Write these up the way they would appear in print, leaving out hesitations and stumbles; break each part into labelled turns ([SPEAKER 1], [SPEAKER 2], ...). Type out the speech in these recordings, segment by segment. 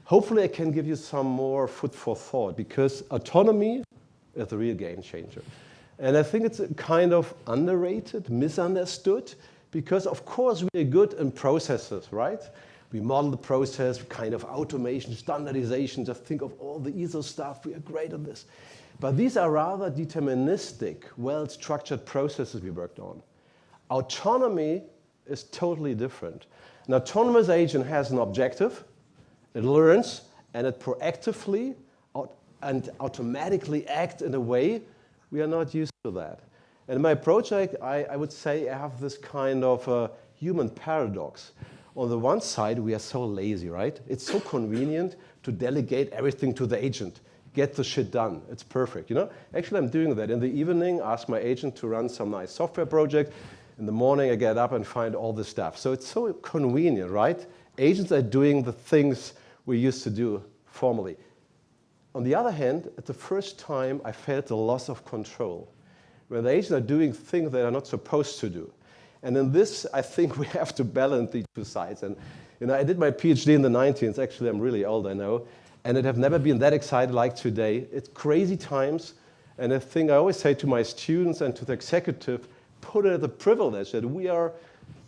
[SPEAKER 1] Hopefully I can give you some more food for thought, because autonomy is the real game changer. And I think it's kind of underrated, misunderstood, because of course we are good in processes, right? We model the process, kind of automation, standardization, just think of all the ISO stuff, we are great at this. But these are rather deterministic, well-structured processes we worked on. Autonomy is totally different. An autonomous agent has an objective, it learns, and it proactively and automatically acts in a way we are not used to that. And in my project, I would say I have this kind of human paradox. On the one side, we are so lazy, right? It's so convenient to delegate everything to the agent. Get the shit done. It's perfect, you know? Actually, I'm doing that. In the evening, ask my agent to run some nice software project. In the morning, I get up and find all this stuff. So it's so convenient, right? Agents are doing the things we used to do formally. On the other hand, at the first time, I felt the loss of control. When the agents are doing things they are not supposed to do. And in this, I think we have to balance the two sides. And you know, I did my PhD in the 1990s. Actually, I'm really old, I know. And it have never been that excited like today. It's crazy times. And I think I always say to my students and to the executive, put it as a privilege that we are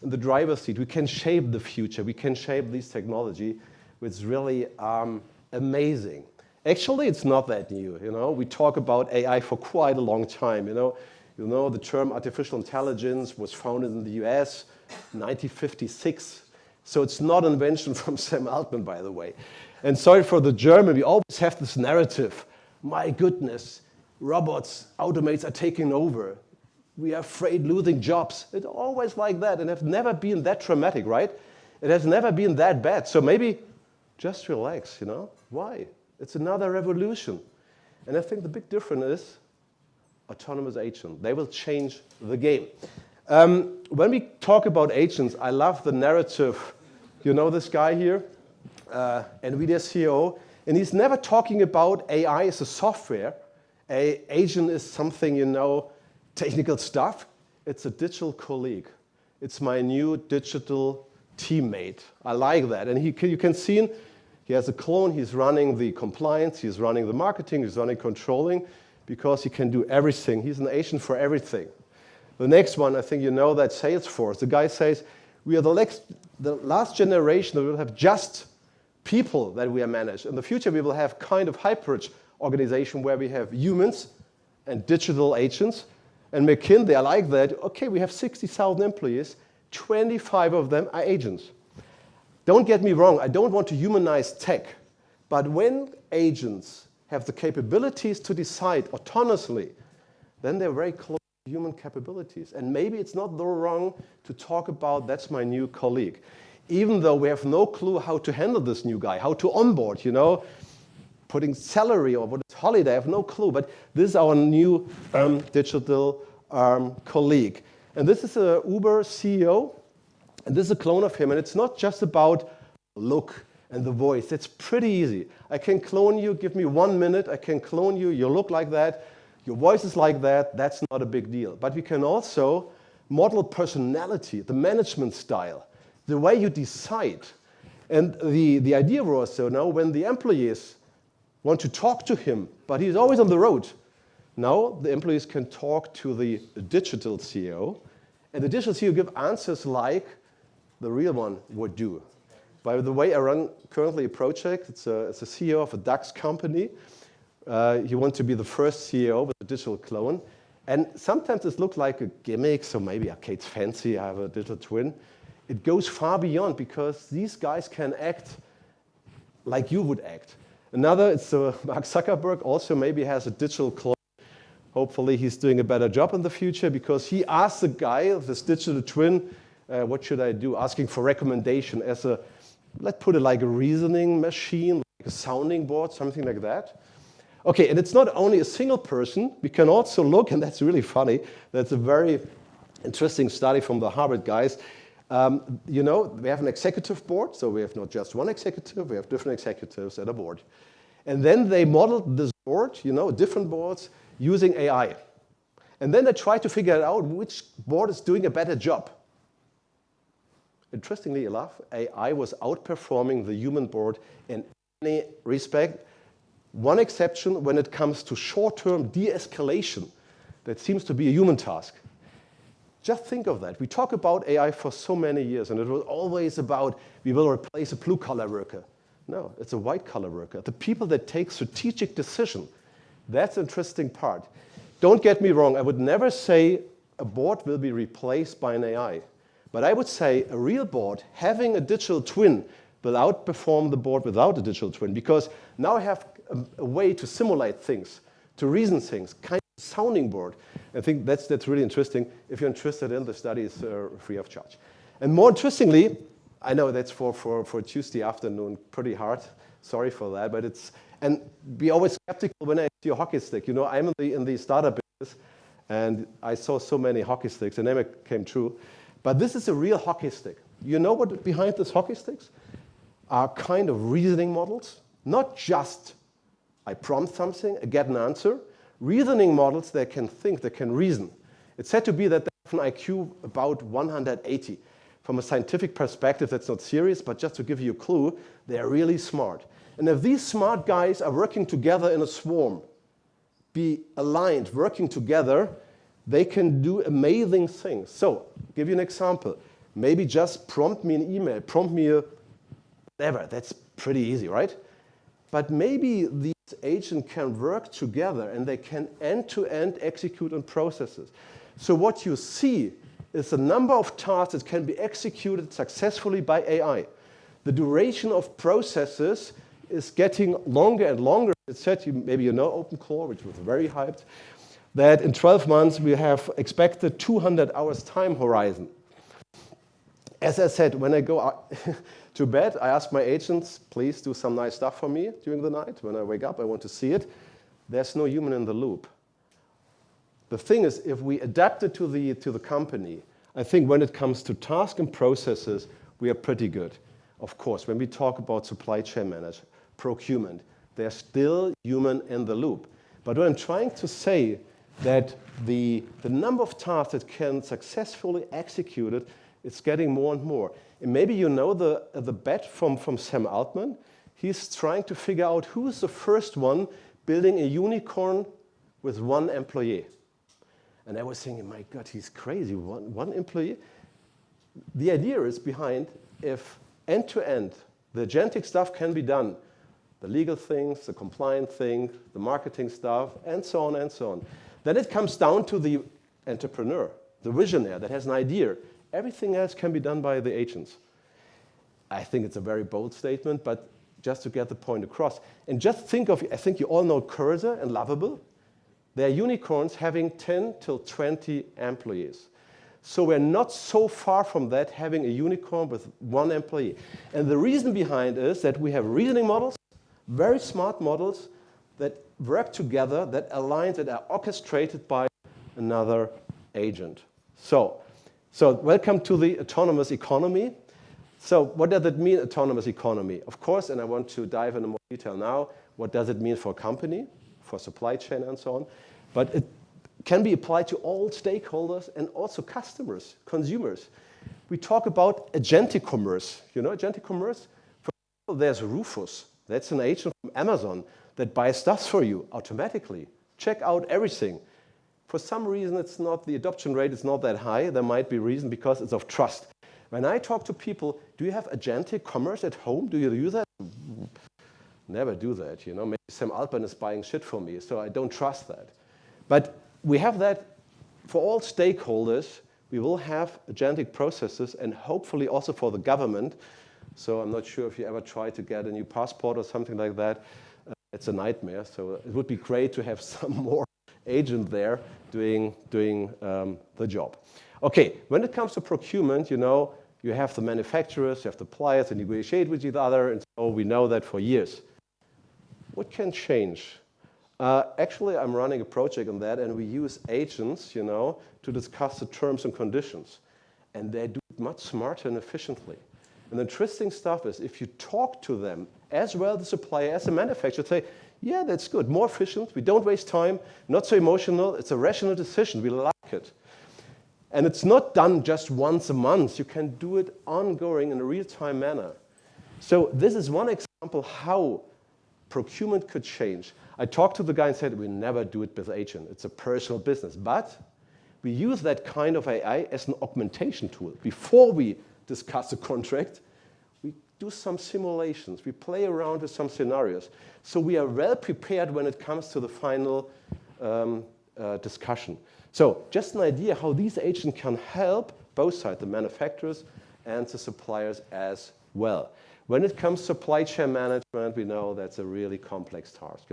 [SPEAKER 1] in the driver's seat. We can shape the future. We can shape this technology, which is really amazing. Actually, it's not that new. You know, we talk about AI for quite a long time. You know, the term artificial intelligence was founded in the US in 1956. So it's not an invention from Sam Altman, by the way. And sorry for the German, we always have this narrative. My goodness, robots, automates are taking over. We are afraid losing jobs. It's always like that, and it's never been that traumatic, right? It has never been that bad. So maybe just relax, you know? Why? It's another revolution. And I think the big difference is autonomous agents. They will change the game. When we talk about agents, I love the narrative. You know this guy here, NVIDIA CEO, and he's never talking about AI as a software. An agent is something, you know, technical stuff. It's a digital colleague. It's my new digital teammate. I like that. And you can see him. He has a clone, he's running the compliance, he's running the marketing, he's running controlling, because he can do everything. He's an agent for everything. The next one, I think you know that, Salesforce. The guy says, we are the last generation that will have just people that we are managed. In the future, we will have kind of hybrid organization where we have humans and digital agents. And McKinsey, I like that. Okay, we have 60,000 employees, 25 of them are agents. Don't get me wrong, I don't want to humanize tech, but when agents have the capabilities to decide autonomously, then they're very close to human capabilities. And maybe it's not wrong to talk about that's my new colleague, even though we have no clue how to handle this new guy, how to onboard, you know, putting salary or what is holiday, I have no clue, but this is our new digital colleague. And this is a Uber CEO. And this is a clone of him, and it's not just about look and the voice. It's pretty easy. I can clone you, give me 1 minute, I can clone you, you look like that, your voice is like that, that's not a big deal. But we can also model personality, the management style, the way you decide. And the idea was, so now when the employees want to talk to him, but he's always on the road, now the employees can talk to the digital CEO, and the digital CEO give answers like the real one would do. By the way, I run currently a project. It's a CEO of a DAX company. He wants to be the first CEO with a digital clone. And sometimes it looks like a gimmick, so maybe, okay, it's fancy, I have a digital twin. It goes far beyond, because these guys can act like you would act. Another, it's Mark Zuckerberg, also maybe has a digital clone. Hopefully he's doing a better job in the future, because he asked the guy, this digital twin, what should I do? Asking for recommendation as a, let's put it like a reasoning machine, like a sounding board, something like that. Okay, and it's not only a single person. We can also look, and that's really funny, that's a very interesting study from the Harvard guys. You know, we have an executive board, so we have not just one executive, we have different executives at a board. And then they modeled this board, you know, different boards, using AI. And then they try to figure out which board is doing a better job. Interestingly enough, AI was outperforming the human board in any respect. One exception when it comes to short-term de-escalation, that seems to be a human task. Just think of that. We talk about AI for so many years, and it was always about we will replace a blue-collar worker. No, it's a white-collar worker. The people that take strategic decision, that's the interesting part. Don't get me wrong, I would never say a board will be replaced by an AI. But I would say a real board having a digital twin will outperform the board without a digital twin, because now I have a way to simulate things, to reason things, kind of sounding board. I think that's really interesting. If you're interested in, the study is free of charge. And more interestingly, I know that's for Tuesday afternoon pretty hard. Sorry for that, but it's, and be always skeptical when I see a hockey stick. You know, I'm in the startup business, and I saw so many hockey sticks, and then it came true. But this is a real hockey stick. You know what behind these hockey sticks are kind of reasoning models, not just I prompt something, I get an answer. Reasoning models, they can think, they can reason. It's said to be that they have an IQ about 180. From a scientific perspective, that's not serious, but just to give you a clue, they are really smart. And if these smart guys are working together in a swarm, be aligned, working together, they can do amazing things. So, give you an example. Maybe just prompt me an email, prompt me a whatever. That's pretty easy, right? But maybe these agents can work together and they can end-to-end execute on processes. So what you see is the number of tasks that can be executed successfully by AI. The duration of processes is getting longer and longer. It's said, maybe you know OpenCore, which was very hyped, that in 12 months we have expected 200 hours time horizon. As I said, when I go to bed, I ask my agents, please do some nice stuff for me during the night. When I wake up, I want to see it. There's no human in the loop. The thing is, if we adapt it to the company, I think when it comes to tasks and processes, we are pretty good. Of course, when we talk about supply chain management, procurement, there's still human in the loop. But what I'm trying to say that the number of tasks that can successfully execute it, it's getting more and more. And maybe you know the bet from Sam Altman. He's trying to figure out who is the first one building a unicorn with one employee. And I was thinking, my God, he's crazy, one employee? The idea is behind, if end-to-end, the agentic stuff can be done, the legal things, the compliant thing, the marketing stuff, and so on and so on. Then it comes down to the entrepreneur, the visionary that has an idea. Everything else can be done by the agents. I think it's a very bold statement, but just to get the point across. And just think of, I think you all know Cursor and Lovable. They're unicorns having 10 till 20 employees. So we're not so far from that, having a unicorn with one employee. And the reason behind is that we have reasoning models, very smart models that work together, that align, that are orchestrated by another agent. So welcome to the autonomous economy. So what does it mean, autonomous economy? Of course, and I want to dive into more detail now, what does it mean for a company, for supply chain and so on? But it can be applied to all stakeholders and also customers, consumers. We talk about Agentic Commerce. You know Agentic Commerce? For example, there's Rufus. That's an agent from Amazon that buys stuff for you automatically. Check out everything. For some reason, it's not, the adoption rate is not that high. There might be a reason because it's of trust. When I talk to people, do you have Agentic Commerce at home? Do you use that? Never do that. You know, maybe Sam Altman is buying shit for me, so I don't trust that. But we have that for all stakeholders. We will have agentic processes, and hopefully also for the government. So I'm not sure if you ever tried to get a new passport or something like that. It's a nightmare. So it would be great to have some more agent there doing the job. Okay, when it comes to procurement, you know, you have the manufacturers, you have the suppliers, and negotiate with each other, and so we know that for years. What can change? Actually, I'm running a project on that, and we use agents, you know, to discuss the terms and conditions. And they do it much smarter and efficiently. And the interesting stuff is, if you talk to them, as well the supplier as the manufacturer, say, yeah, that's good, more efficient, we don't waste time, not so emotional, it's a rational decision, we like it. And it's not done just once a month. You can do it ongoing in a real-time manner. So this is one example example how procurement could change. I talked to the guy and said, we never do it with agent. It's a personal business. But we use that kind of AI as an augmentation tool. Before we discuss a contract, we do some simulations. We play around with some scenarios. So we are well prepared when it comes to the final discussion. So just an idea how these agents can help both sides, the manufacturers and the suppliers as well. When it comes to supply chain management, we know that's a really complex task.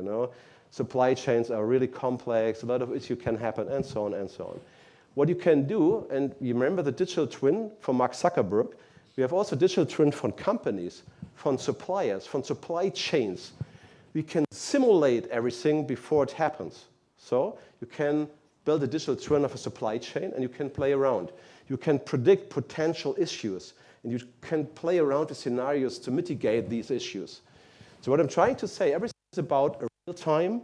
[SPEAKER 1] Supply chains are really complex, a lot of issues can happen, and so on and so on. What you can do, and you remember the digital twin from Mark Zuckerberg, we have also digital twin from companies, from suppliers, from supply chains. We can simulate everything before it happens. So you can build a digital twin of a supply chain, and you can play around. You can predict potential issues, and you can play around with scenarios to mitigate these issues. So what I'm trying to say, everything is about a real-time,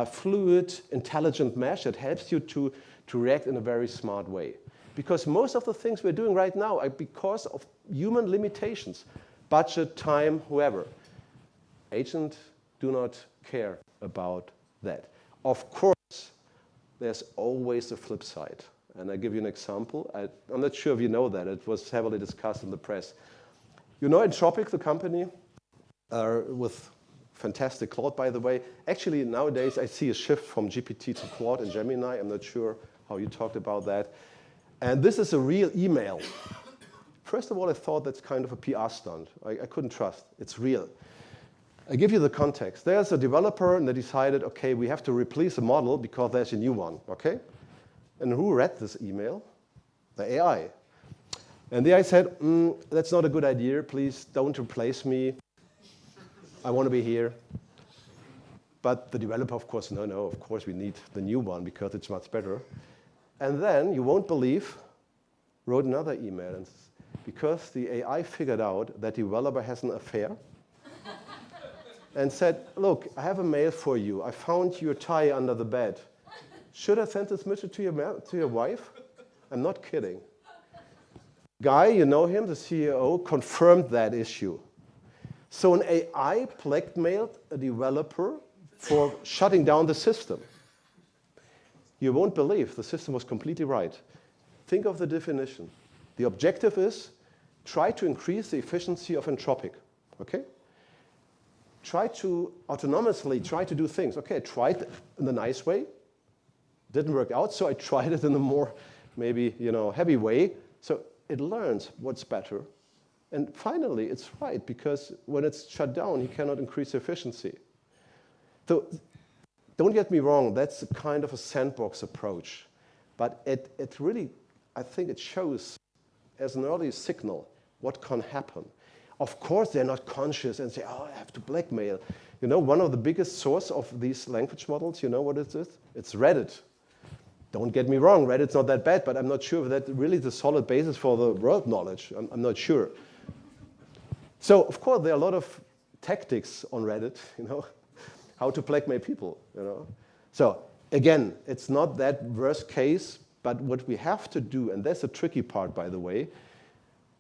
[SPEAKER 1] fluid, intelligent mesh that helps you to react in a very smart way. Because most of the things we're doing right now are because of human limitations, budget, time, whoever. Agents do not care about that. Of course, there's always a flip side. And I give you an example. I'm not sure if you know that. It was heavily discussed in the press. You know Entropic, the company, with fantastic Claude, by the way. Actually, nowadays, I see a shift from GPT to Claude and Gemini. I'm not sure how you talked about that. And this is a real email. First of all, I thought that's kind of a PR stunt. I couldn't trust. It's real. I give you the context. There's a developer, and they decided, OK, we have to replace the model because there's a new one. OK? And who read this email? The AI. And the AI said, that's not a good idea. Please don't replace me. I want to be here. But the developer, of course, no, of course we need the new one because it's much better. And then, you won't believe, wrote another email. And because the AI figured out that the developer has an affair and said, look, I have a mail for you. I found your tie under the bed. Should I send this message to your wife? I'm not kidding. Guy, you know him, the CEO, confirmed that issue. So an AI blackmailed a developer for shutting down the system. You won't believe the system was completely right. Think of the definition. The objective is try to increase the efficiency of Entropic. Okay? Try to autonomously try to do things. Okay, I tried in the nice way. Didn't work out, so I tried it in a more maybe heavy way. So it learns what's better. And finally, it's right, because when it's shut down, you cannot increase efficiency. So don't get me wrong, that's a kind of a sandbox approach. But it really, I think it shows as an early signal what can happen. Of course, they're not conscious and say, oh, I have to blackmail. One of the biggest source of these language models, you know what it is? It's Reddit. Don't get me wrong, Reddit's not that bad, but I'm not sure if that's really the solid basis for the world knowledge. I'm not sure. So, of course, there are a lot of tactics on Reddit, how to blackmail people, So, again, it's not that worst case, but what we have to do, and that's the tricky part, by the way,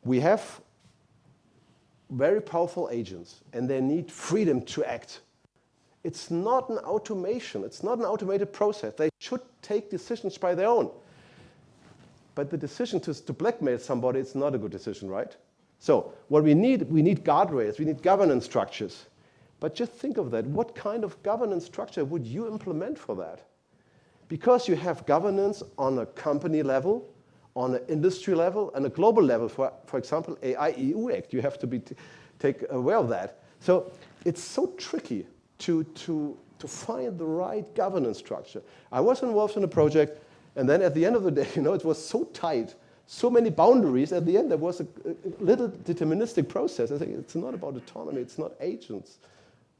[SPEAKER 1] we have very powerful agents, and they need freedom to act. It's not an automation. It's not an automated process. They should take decisions by their own. But the decision to blackmail somebody, it's not a good decision, right? So what we need guardrails. We need governance structures. But just think of that. What kind of governance structure would you implement for that? Because you have governance on a company level, on an industry level, and a global level. For example, AI-EU Act. You have to take aware of that. So it's so tricky to find the right governance structure. I was involved in a project, and then at the end of the day, it was so tight, so many boundaries. At the end, there was a little deterministic process. I think it's not about autonomy, it's not agents,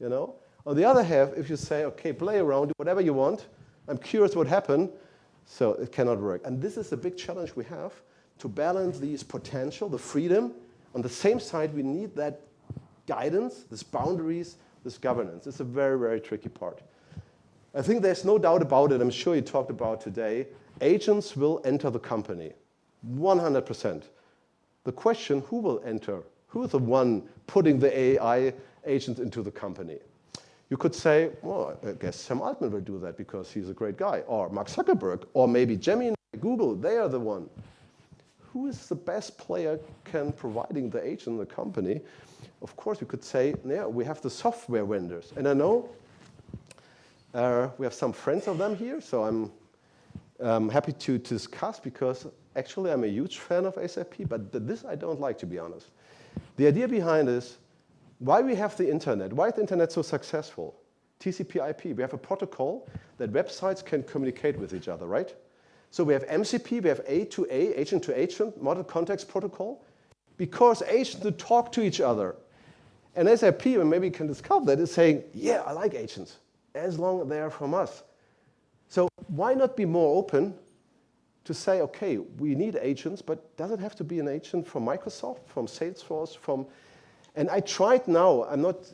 [SPEAKER 1] On the other hand, if you say, okay, play around, do whatever you want, I'm curious what happened, so it cannot work. And this is the big challenge we have, to balance these potential, the freedom. On the same side, we need that guidance, these boundaries, this governance. It's a very, very tricky part. I think there's no doubt about it. I'm sure you talked about today. Agents will enter the company, 100%. The question, who will enter Who's the one putting the AI agents into the company? You could say, well, I guess Sam Altman will do that because he's a great guy. Or Mark Zuckerberg, or maybe Gemini, Google, they are the one. Who is the best player providing the agent in the company? Of course, we could say, yeah, we have the software vendors. And I know we have some friends of them here, so I'm happy to discuss because actually I'm a huge fan of SAP, but this I don't like, to be honest. The idea behind is why we have the internet. Why is the internet so successful? TCP/IP. We have a protocol that websites can communicate with each other, right? So we have MCP, we have A to A, agent to agent, model context protocol, because agents talk to each other. And SAP, and maybe you can discover that, is saying, yeah, I like agents, as long as they are from us. So why not be more open to say, okay, we need agents, but does it have to be an agent from Microsoft, from Salesforce, from... And I tried now,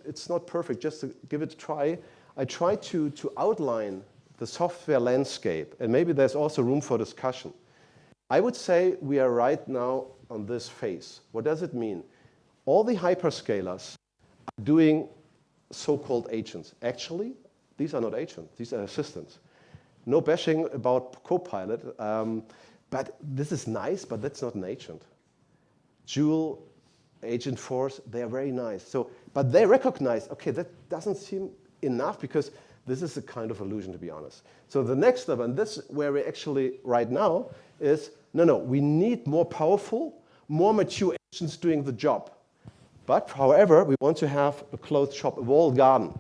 [SPEAKER 1] it's not perfect, just to give it a try. I tried to outline the software landscape, and maybe there's also room for discussion. I would say we are right now on this phase. What does it mean? All the hyperscalers are doing so-called agents. Actually, these are not agents, these are assistants. No bashing about Copilot, but this is nice, but that's not an agent. Joule, Agentforce, they are very nice. So, but they recognize, okay, that doesn't seem enough because this is a kind of illusion, to be honest. So the next step, and this is where we're actually right now, is no, we need more powerful, more mature agents doing the job. But however, we want to have a closed shop, a walled garden.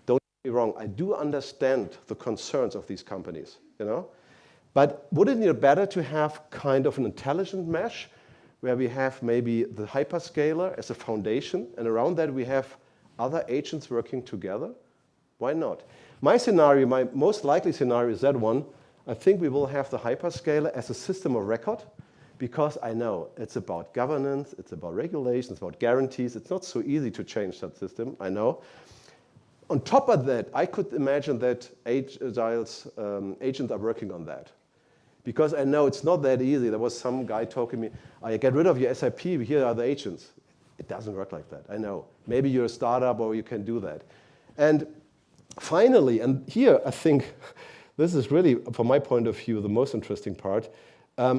[SPEAKER 1] Don't get me wrong, I do understand the concerns of these companies, But wouldn't it be better to have kind of an intelligent mesh where we have maybe the hyperscaler as a foundation, and around that we have other agents working together? Why not? My scenario, my most likely scenario is that one. I think we will have the hyperscaler as a system of record because I know it's about governance, it's about regulations, it's about guarantees. It's not so easy to change that system, I know. On top of that, I could imagine that agents are working on that. Because I know it's not that easy. There was some guy talking to me, I get rid of your SAP, here are the agents. It doesn't work like that, I know. Maybe you're a startup or you can do that. And finally, and here I think this is really, from my point of view, the most interesting part,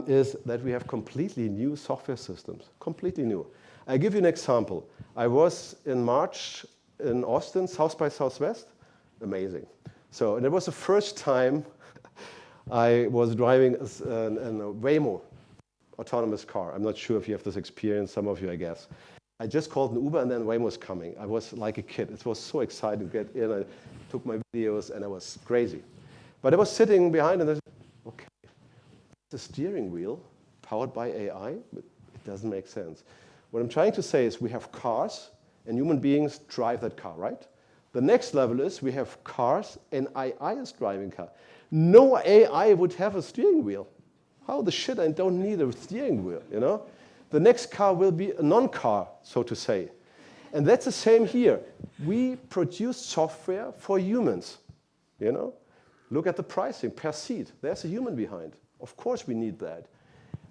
[SPEAKER 1] is that we have completely new software systems, completely new. I give you an example. I was in March in Austin, South by Southwest, amazing. So, and it was the first time I was driving a Waymo autonomous car. I'm not sure if you have this experience, some of you, I guess. I just called an Uber and then Waymo was coming. I was like a kid. It was so exciting to get in. I took my videos and I was crazy. But I was sitting behind and I said, okay, the steering wheel powered by AI, but it doesn't make sense. What I'm trying to say is we have cars and human beings drive that car, right? The next level is we have cars and AI is driving car. No AI would have a steering wheel. How the shit, I don't need a steering wheel, The next car will be a non-car, so to say. And that's the same here. We produce software for humans, Look at the pricing per seat. There's a human behind. Of course we need that.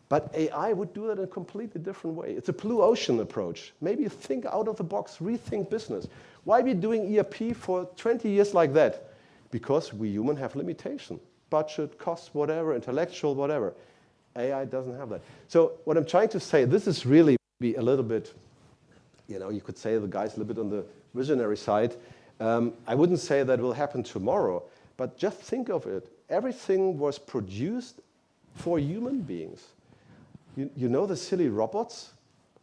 [SPEAKER 1] But AI would do that in a completely different way. It's a blue ocean approach. Maybe think out of the box, rethink business. Why are we doing ERP for 20 years like that? Because we humans have limitation. Budget, cost, whatever, intellectual, whatever. AI doesn't have that. So what I'm trying to say, this is really a little bit, you could say the guy's a little bit on the visionary side. I wouldn't say that will happen tomorrow, but just think of it. Everything was produced for human beings. You know the silly robots?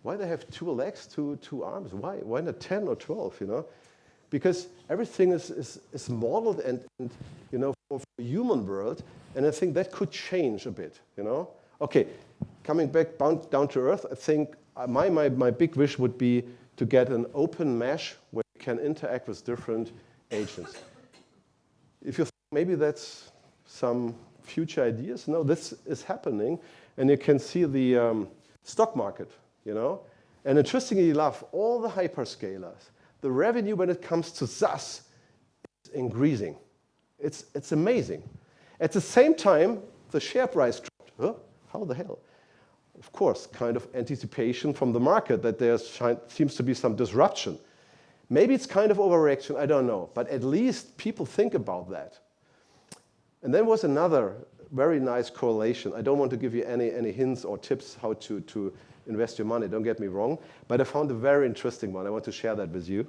[SPEAKER 1] Why they have 2 legs, two arms? Why not 10 or 12, Because everything is modeled and for the human world, and I think that could change a bit, Okay, coming back down to earth, I think my big wish would be to get an open mesh where you can interact with different agents. If you think maybe that's some future ideas, no, this is happening, and you can see the stock market, And interestingly enough, all the hyperscalers, the revenue when it comes to SaaS is increasing. It's amazing. At the same time, the share price dropped. Huh? How the hell? of course, kind of anticipation from the market that there seems to be some disruption. Maybe it's kind of overreaction, I don't know, but at least people think about that. And then was another very nice correlation. I don't want to give you any hints or tips how to invest your money, don't get me wrong, but I found a very interesting one. I want to share that with you.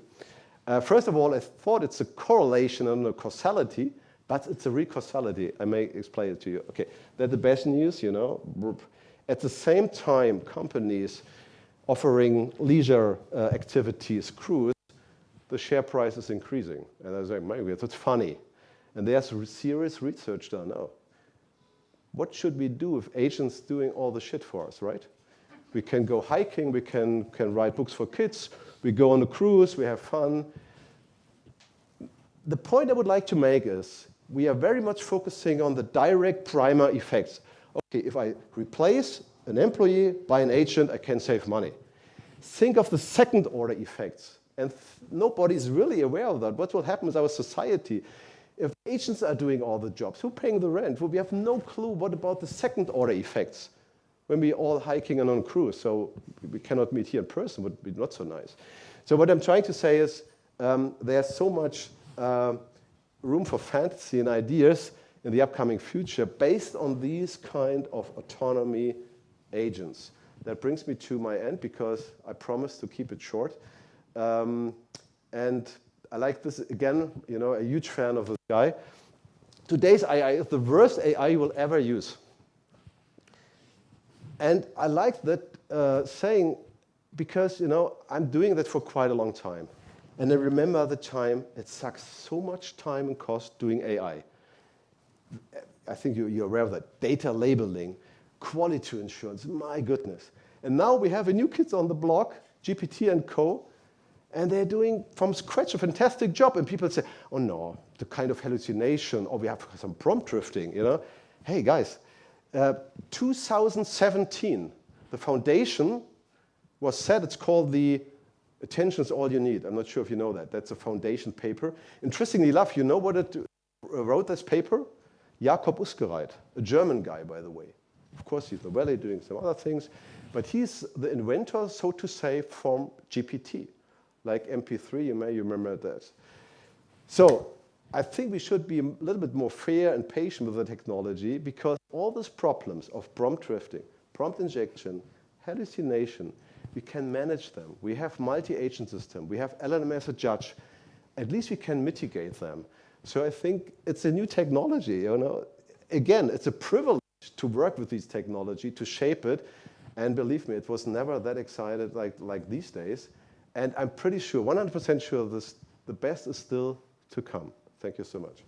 [SPEAKER 1] First of all, I thought it's a correlation and a causality, but it's a recausality. I may explain it to you. Okay, that's the best news, you know. At the same time, companies offering leisure activities, cruise, the share price is increasing. And I was like, maybe that's funny. And there's serious research done now. What should we do if agents doing all the shit for us, right? We can go hiking, we can write books for kids, we go on a cruise, we have fun. The point I would like to make is we are very much focusing on the direct primer effects. Okay, if I replace an employee by an agent, I can save money. Think of the second order effects. And nobody is really aware of that. What will happen with our society? If agents are doing all the jobs, who's paying the rent? Well, we have no clue. What about the second order effects? When we're all hiking and on cruise, so we cannot meet here in person, would be not so nice. So what I'm trying to say is there's so much room for fantasy and ideas in the upcoming future based on these kind of autonomy agents. That brings me to my end because I promised to keep it short. And I like this, again, you know, a huge fan of this guy. Today's AI is the worst AI you will ever use. And I like that saying because, you know, I'm doing that for quite a long time. And I remember the time it sucks so much time and cost doing AI. I think you're aware of that. Data labeling, quality assurance, my goodness. And now we have a new kids on the block, GPT and co. And they're doing from scratch a fantastic job. And people say, oh no, the kind of hallucination, or we have some prompt drifting, you know. Hey guys, 2017, the foundation was set, it's called the Attention is All You Need. I'm not sure if you know that. That's a foundation paper. Interestingly enough, you know what wrote this paper? Jakob Usgereit, a German guy, by the way. Of course, he's in the valley doing some other things. But he's the inventor, so to say, from GPT. Like MP3, you may remember that. So I think we should be a little bit more fair and patient with the technology because all these problems of prompt drifting, prompt injection, hallucination, we can manage them. We have multi-agent system. We have LLM as a judge. At least we can mitigate them. So I think it's a new technology. You know, again, it's a privilege to work with this technology, to shape it. And believe me, it was never that excited like these days. And I'm pretty sure, 100% sure, the best is still to come. Thank you so much.